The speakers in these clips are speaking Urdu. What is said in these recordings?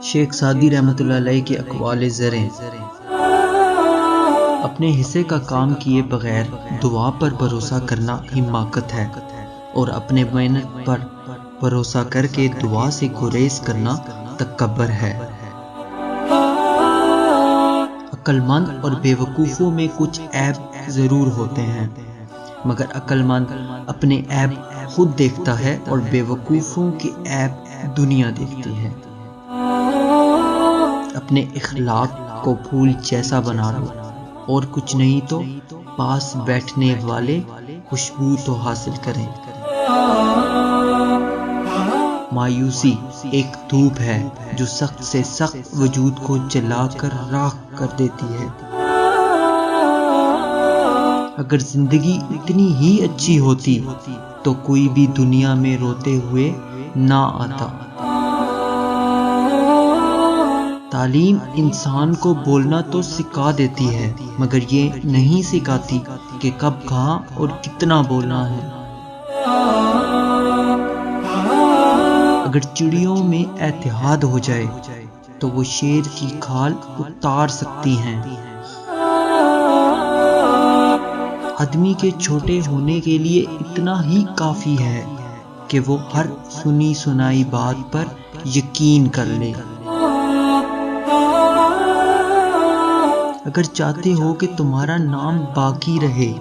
شیخ سعدی رحمۃ اللہ علیہ کے اقوال زریں: اپنے حصے کا کام کیے بغیر دعا پر بھروسہ کرنا حماقت ہے، اور اپنے محنت پر بھروسہ کر کے دعا سے گریز کرنا تکبر ہے۔ عقل مند اور بے وقوفوں میں کچھ عیب ضرور ہوتے ہیں، مگر عقل مند اپنے عیب خود دیکھتا ہے اور بے وقوفوں کے عیب دنیا دیکھتی ہے۔ اپنے اخلاق کو پھول جیسا بنا لو، اور کچھ نہیں تو پاس بیٹھنے والے خوشبو تو حاصل کریں۔ مایوسی ایک دھوپ ہے جو سخت سے سخت وجود کو جلا کر راکھ کر دیتی ہے۔ اگر زندگی اتنی ہی اچھی ہوتی تو کوئی بھی دنیا میں روتے ہوئے نہ آتا۔ تعلیم انسان کو بولنا تو سکھا دیتی ہے، مگر یہ نہیں سکھاتی کہ کب کہاں اور کتنا بولنا ہے۔ اگر چڑیوں میں اتحاد ہو جائے تو وہ شیر کی کھال اتار سکتی ہیں۔ آدمی کے چھوٹے ہونے کے لیے اتنا ہی کافی ہے کہ وہ ہر سنی سنائی بات پر یقین کر لے۔ اگر چاہتے ہو کہ تمہارا نام باقی رہے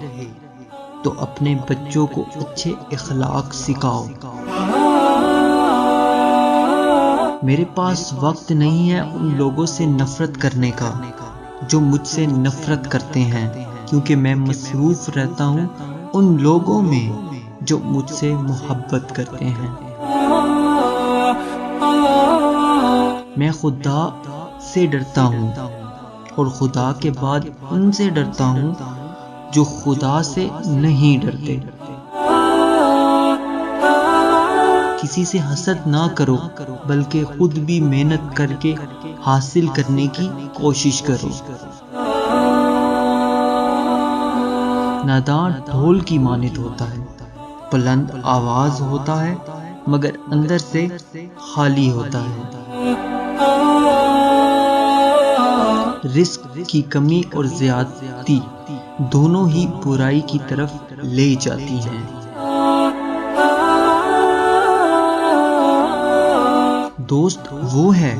تو اپنے بچوں کو اچھے اخلاق سکھاؤ۔ میرے پاس وقت نہیں ہے ان لوگوں سے نفرت کرنے کا جو مجھ سے نفرت کرتے ہیں، کیونکہ میں مصروف رہتا ہوں ان لوگوں میں جو مجھ سے محبت کرتے ہیں۔ میں خدا سے ڈرتا ہوں، اور خدا کے بعد ان سے ڈرتا ہوں جو خدا سے نہیں ڈرتے۔ کسی سے حسد نہ کرو، بلکہ خود بھی محنت کر کے حاصل کرنے کی کوشش کرو۔ نادان ڈھول کی مانند ہوتا ہے، بلند آواز ہوتا ہے مگر اندر سے خالی ہوتا ہے۔ رزق کی کمی اور زیادتی دونوں ہی برائی کی طرف لے جاتی ہیں۔ دوست وہ ہے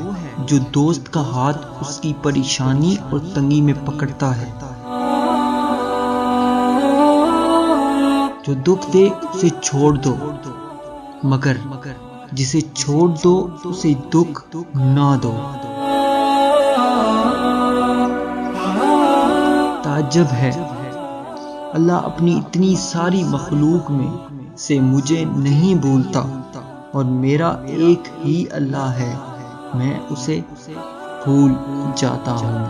جو دوست کا ہاتھ اس کی پریشانی اور تنگی میں پکڑتا ہے۔ جو دکھ دے اسے چھوڑ دو، مگر جسے چھوڑ دو اسے دکھ نہ دو۔ تعجب ہے، اللہ اپنی اتنی ساری مخلوق میں سے مجھے نہیں بھولتا، اور میرا ایک ہی اللہ ہے، میں اسے بھول جاتا ہوں۔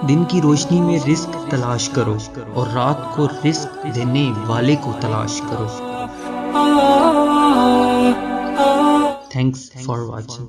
دن کی روشنی میں رزق تلاش کرو، اور رات کو رزق دینے والے کو تلاش کرو۔ Thanks for watching.